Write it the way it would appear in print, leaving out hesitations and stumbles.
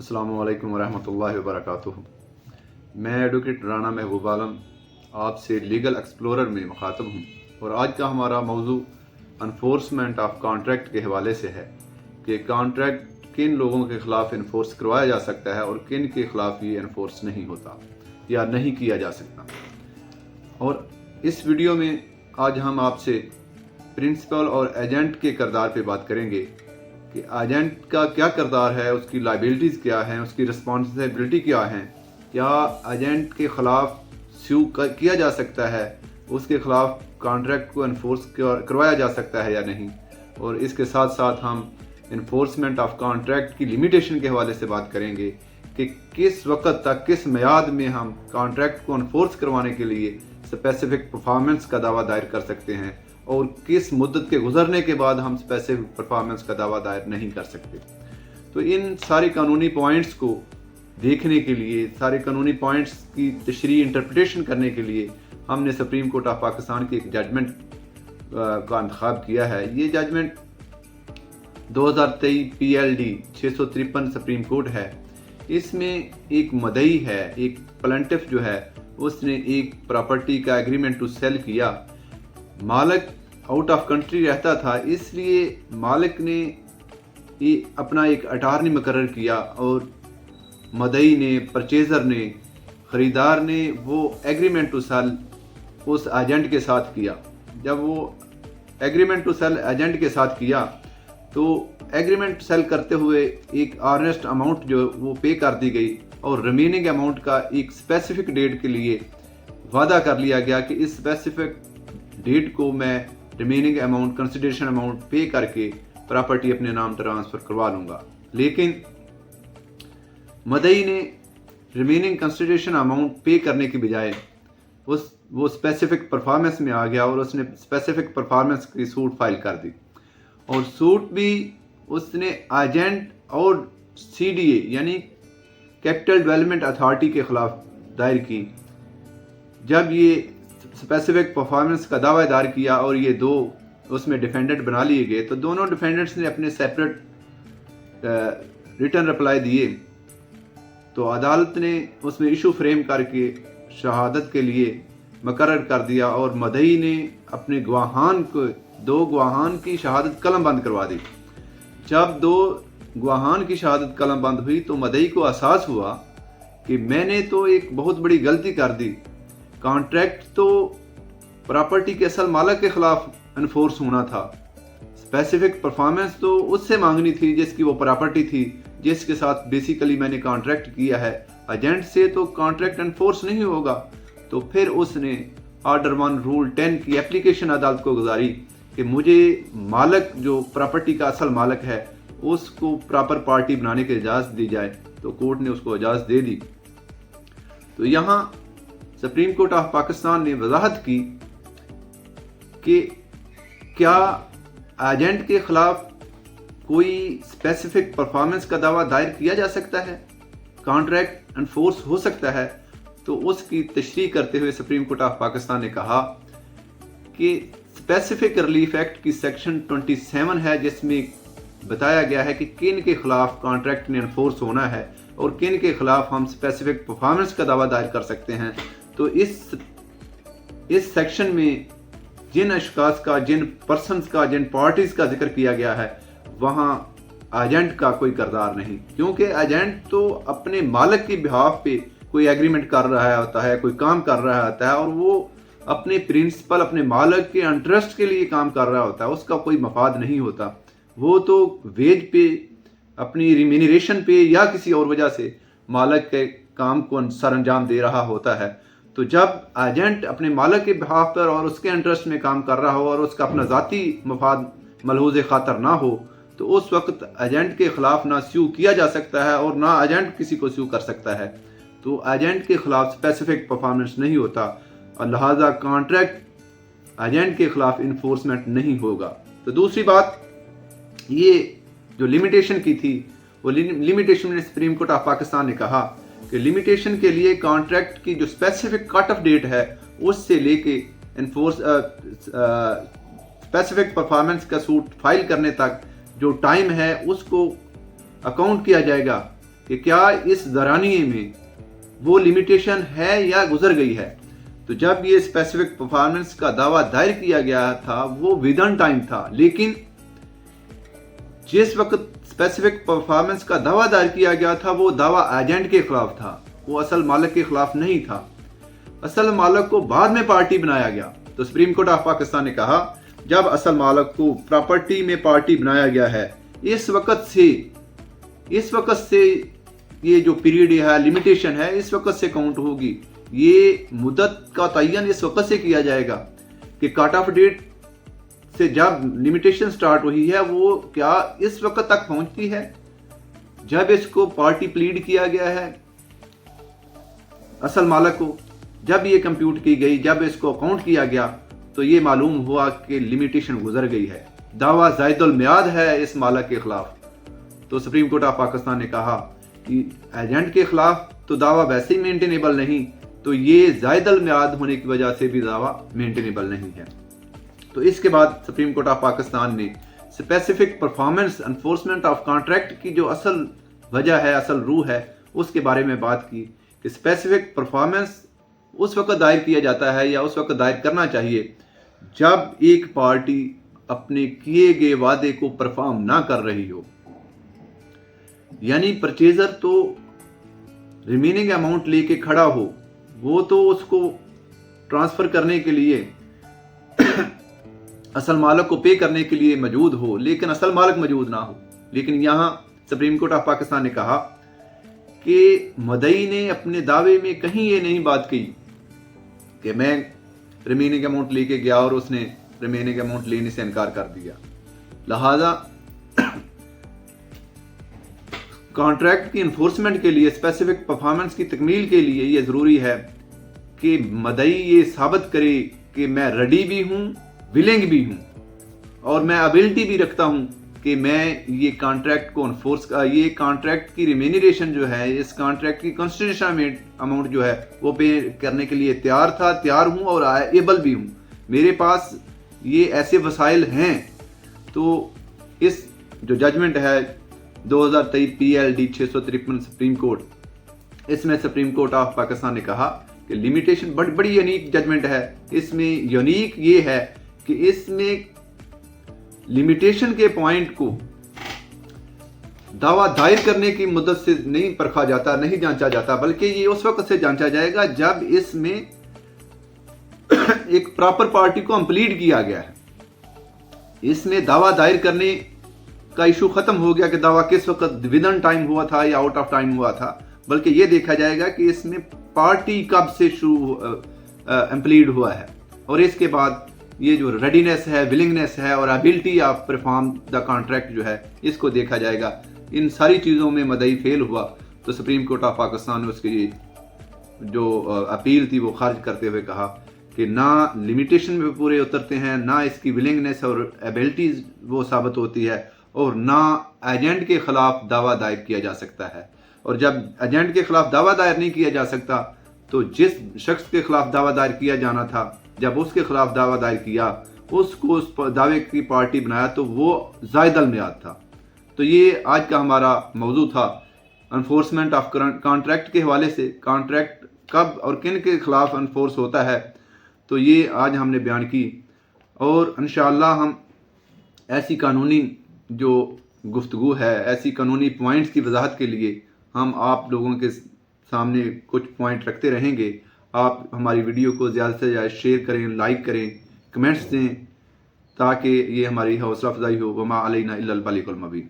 अस्सलामु अलैकुम वरहमतुल्लाहि वबरकातुहू। मैं एडवोकेट राना महबूब आलम आपसे लीगल एक्सप्लोरर में मुखातब हूँ और आज का हमारा मौजू इन्फोर्समेंट ऑफ कॉन्ट्रैक्ट के हवाले से है कि कॉन्ट्रैक्ट किन लोगों के ख़िलाफ़ इन्फोर्स करवाया जा सकता है और किन के ख़िलाफ़ ये इन्फोर्स नहीं होता या नहीं किया जा सकता। और इस वीडियो में आज हम आपसे प्रिंसिपल और एजेंट के किरदार पे बात करेंगे कि एजेंट का क्या किरदार है, उसकी लाइबिलिटीज़ क्या हैं, उसकी रिस्पॉन्सिबिलिटी क्या हैं, क्या एजेंट के ख़िलाफ़ स्यू किया जा सकता है, उसके ख़िलाफ़ कॉन्ट्रैक्ट को इन्फोर्स करवाया जा सकता है या नहीं। और इसके साथ साथ हम इन्फोर्समेंट ऑफ कॉन्ट्रैक्ट की लिमिटेशन के हवाले से बात करेंगे कि किस वक्त तक, किस मियाद में हम कॉन्ट्रैक्ट को इन्फोर्स करवाने के लिए स्पेसिफिक परफॉर्मेंस का दावा दायर कर सकते हैं और किस मुद्दत के गुजरने के बाद हम स्पेसिफिक परफॉर्मेंस का दावा दायर नहीं कर सकते। तो इन सारे कानूनी पॉइंट्स को देखने के लिए, सारे कानूनी पॉइंट्स की तशरीह इंटरप्रिटेशन करने के लिए हमने सुप्रीम कोर्ट ऑफ पाकिस्तान की एक जजमेंट का इंतखाब किया है। ये जजमेंट 2023 PLD 653 सुप्रीम कोर्ट है। इसमें एक मदई है, एक प्लेंटिफ जो है उसने एक प्रॉपर्टी का एग्रीमेंट टू सेल किया। मालिक आउट ऑफ कंट्री रहता था, इसलिए मालिक ने अपना एक अटार्नी मुकर्रर किया और मदई ने, परचेज़र ने, ख़रीदार ने वो एग्रीमेंट टू सेल उस एजेंट के साथ किया। जब वो एग्रीमेंट टू सेल एजेंट के साथ किया तो एग्रीमेंट सेल करते हुए एक अर्नेस्ट अमाउंट जो वो पे कर दी गई और रिमेनिंग अमाउंट का एक स्पेसिफिक डेट के लिए वादा कर लिया गया कि इस स्पेसिफिक डेट को मैं रिमेनिंग अमाउंट, कंसिडरेशन अमाउंट पे करके प्रॉपर्टी अपने नाम ट्रांसफ़र करवा लूँगा। लेकिन मदई ने रिमेनिंग कंसिडरेशन अमाउंट पे करने के बजाय वो स्पेसिफिक परफॉर्मेंस में आ गया और उसने स्पेसिफिक परफॉर्मेंस की सूट फाइल कर दी और सूट भी उसने एजेंट और CDA यानी कैपिटल डेवलपमेंट अथॉरिटी के ख़िलाफ़ दायर की। जब ये स्पेसिफिक परफॉर्मेंस का दावा दायर किया और ये दो उसमें डिफेंडेंट बना लिए गए तो दोनों डिफेंडेंट्स ने अपने सेपरेट रिटर्न रिप्लाई दिए। तो अदालत ने उसमें इशू फ्रेम करके शहादत के लिए मुकर्रर कर दिया और मदई ने अपने गवाहान को, दो गवाहान की शहादत कलम बंद करवा दी। जब दो गवाहान की शहादत कलम बंद हुई तो मदई को एहसास हुआ कि मैंने तो एक बहुत बड़ी गलती कर दी। कॉन्ट्रैक्ट तो प्रॉपर्टी के असल मालिक के खिलाफ इन्फोर्स होना था, स्पेसिफिक परफॉर्मेंस तो उससे मांगनी थी जिसकी वो प्रॉपर्टी थी, जिसके साथ बेसिकली मैंने कॉन्ट्रैक्ट किया है। एजेंट से तो कॉन्ट्रैक्ट इन्फोर्स नहीं होगा। तो फिर उसने ऑर्डर 1 रूल 10 की एप्लीकेशन अदालत को गुजारी कि मुझे मालिक, जो प्रॉपर्टी का असल मालिक है, उसको प्रॉपर पार्टी बनाने की इजाज़त दी जाए। तो कोर्ट ने उसको इजाज़त दे दी। तो यहाँ सुप्रीम कोर्ट ऑफ पाकिस्तान ने वजाहत की कि क्या एजेंट के खिलाफ कोई स्पेसिफिक परफॉर्मेंस का दावा दायर किया जा सकता है, कॉन्ट्रैक्ट इन्फोर्स हो सकता है। तो उसकी तशरीह करते हुए सुप्रीम कोर्ट ऑफ पाकिस्तान ने कहा कि स्पेसिफिक रिलीफ एक्ट की सेक्शन 27 है जिसमें बताया गया है कि किन के खिलाफ कॉन्ट्रैक्ट ने इन्फोर्स होना है और किन के खिलाफ हम स्पेसिफिक परफॉर्मेंस का दावा दायर कर सकते हैं। तो इस सेक्शन में जिन अशखास का, जिन पर्सन्स का, जिन पार्टीज का जिक्र किया गया है, वहाँ एजेंट का कोई किरदार नहीं, क्योंकि एजेंट तो अपने मालिक की बिहाफ पे कोई एग्रीमेंट कर रहा होता है, कोई काम कर रहा होता है और वो अपने प्रिंसिपल, अपने मालिक के इंटरेस्ट के लिए काम कर रहा होता है, उसका कोई मफाद नहीं होता। वो तो वेज पे, अपनी रिम्यूनरेशन पे या किसी और वजह से मालिक के काम को सर अंजाम दे रहा होता है। तो जब एजेंट अपने मालिक के बिहाफ पर और उसके इंटरेस्ट में काम कर रहा हो और उसका अपना ज़ाती मफाद मलहूज़ खातर ना हो, तो उस वक्त एजेंट के खिलाफ ना स्यू किया जा सकता है और ना एजेंट किसी को स्यू कर सकता है। तो एजेंट के खिलाफ स्पेसिफिक परफॉर्मेंस नहीं होता और लिहाजा कॉन्ट्रैक्ट एजेंट के खिलाफ इन्फोर्समेंट नहीं होगा। तो दूसरी बात, ये जो लिमिटेशन की थी, वो लिमिटेशन में सुप्रीम कोर्ट ऑफ पाकिस्तान ने कहा कि लिमिटेशन के लिए कॉन्ट्रैक्ट की जो स्पेसिफिक कट ऑफ डेट है उससे लेके इन्फोर्स स्पेसिफिक परफॉर्मेंस का सूट फाइल करने तक जो टाइम है उसको अकाउंट किया जाएगा کہ کیا اس دورانیے میں وہ لمیٹیشن ہے یا گزر گئی ہے. تو جب یہ اسپیسیفک پرفارمنس کا دعویٰ دائر کیا گیا تھا وہ ودن ٹائم تھا، لیکن جس وقت اسپیسیفک پرفارمنس کا دعویٰ دائر کیا گیا تھا وہ دعویٰ ایجنٹ کے خلاف تھا، وہ اصل مالک کے خلاف نہیں تھا. اصل مالک کو بعد میں پارٹی بنایا گیا. تو سپریم کورٹ آف پاکستان نے کہا جب اصل مالک کو پراپرٹی میں پارٹی بنایا گیا ہے، اس وقت سے یہ جو پیریڈ ہے، لمیٹیشن ہے، اس وقت سے کاؤنٹ ہوگی. یہ مدت کا تعین اس وقت سے کیا جائے گا کہ کٹ آف ڈیٹ سے جب لمیٹیشن سٹارٹ ہوئی ہے وہ کیا اس وقت تک پہنچتی ہے جب اس کو پارٹی پلیڈ کیا گیا ہے اصل مالک کو. جب یہ کمپیوٹ کی گئی، جب اس کو اکاؤنٹ کیا گیا تو یہ معلوم ہوا کہ لمیٹیشن گزر گئی ہے، دعویٰ زائد المیعاد ہے اس مالک کے خلاف. تو سپریم کورٹ آف پاکستان نے کہا کہ ایجنٹ کے خلاف تو دعویٰ ویسے ہی مینٹینیبل نہیں، تو یہ زائد المیعاد ہونے کی وجہ سے بھی دعویٰ مینٹینیبل نہیں ہے. تو اس کے بعد سپریم کورٹ آف پاکستان نے specific performance enforcement of contract کی جو اصل وجہ ہے، اصل روح ہے، اس کے بارے میں بات کی کہ اسپیسیفک پرفارمنس اس وقت دائر کیا جاتا ہے یا اس وقت دائر کرنا چاہیے جب ایک پارٹی اپنے کیے گئے وعدے کو پرفارم نہ کر رہی ہو. یعنی پرچیزر تو ریمیننگ اماؤنٹ لے کے کھڑا ہو، وہ تو اس کو ٹرانسفر کرنے کے لیے اصل مالک کو پے کرنے کے لیے موجود ہو، لیکن اصل مالک موجود نہ ہو. لیکن یہاں سپریم کورٹ آف پاکستان نے کہا کہ مدعی نے اپنے دعوے میں کہیں یہ نہیں بات کی کہ میں ریمیننگ اماؤنٹ لے کے گیا اور اس نے ریمیننگ اماؤنٹ لینے سے انکار کر دیا. لہذا کانٹریکٹ کی انفورسمنٹ کے لیے، اسپیسیفک پرفارمنس کی تکمیل کے لیے یہ ضروری ہے کہ مدعی یہ ثابت کرے کہ میں ریڈی بھی ہوں، ولنگ بھی ہوں، اور میں ابیلٹی بھی رکھتا ہوں کہ میں یہ کانٹریکٹ کو یہ کانٹریکٹ کی ریمینیریشن جو ہے، اس کانٹریکٹ کی کنسیڈریشن اماؤنٹ جو ہے وہ پے کرنے کے لیے تیار ہوں اور ایبل بھی ہوں، میرے پاس یہ ایسے وسائل ہیں. تو اس جو ججمنٹ ہے 2023 PLD 653 سپریم کورٹ، اس میں سپریم کورٹ آف پاکستان نے کہا کہ لمیٹیشن بڑی یونیک ججمنٹ ہے. اس میں یونیک یہ ہے کہ اس میں لمیٹیشن کے پوائنٹ کو دعویٰ دائر کرنے کی مدت سے نہیں پرکھا جاتا، نہیں جانچا جاتا، بلکہ یہ اس وقت سے جانچا جائے گا جب اس میں ایک پراپر پارٹی کو امپلیٹ کیا گیا ہے. اس میں دعویٰ دائر کرنے کا ایشو ختم ہو گیا کہ دعویٰ کس وقت ودن ٹائم ہوا تھا یا آؤٹ آف ٹائم ہوا تھا، بلکہ یہ دیکھا جائے گا کہ اس میں پارٹی کب سے شروع امپلیٹ ہوا ہے، اور اس کے بعد یہ جو ریڈینس ہے، ولنگنس ہے اور ability of perform the contract جو ہے، اس کو دیکھا جائے گا. ان ساری چیزوں میں مدعی فیل ہوا تو سپریم کورٹ آف پاکستان نے اس کی جو اپیل تھی وہ خارج کرتے ہوئے کہا کہ نہ لمیٹیشن میں پورے اترتے ہیں، نہ اس کی ولنگنس اور ایبلٹیز وہ ثابت ہوتی ہے، اور نہ ایجنٹ کے خلاف دعویٰ دائر کیا جا سکتا ہے. اور جب ایجنٹ کے خلاف دعویٰ دائر نہیں کیا جا سکتا تو جس شخص کے خلاف دعویٰ دائر کیا جانا تھا، جب اس کے خلاف دعویٰ دائر کیا، اس کو اس دعوے کی پارٹی بنایا تو وہ زائد المیعاد تھا. تو یہ آج کا ہمارا موضوع تھا انفورسمنٹ آف کانٹریکٹ کے حوالے سے. کانٹریکٹ کب اور کن کے خلاف انفورس ہوتا ہے، تو یہ آج ہم نے بیان کی، اور انشاءاللہ ہم ایسی قانونی جو گفتگو ہے، ایسی قانونی پوائنٹس کی وضاحت کے لیے ہم آپ لوگوں کے سامنے کچھ پوائنٹ رکھتے رہیں گے. آپ ہماری ویڈیو کو زیادہ سے زیادہ شیئر کریں، لائک کریں، کمنٹس دیں، تاکہ یہ ہماری حوصلہ افزائی ہو. وما علینا الا البلاغ المبین.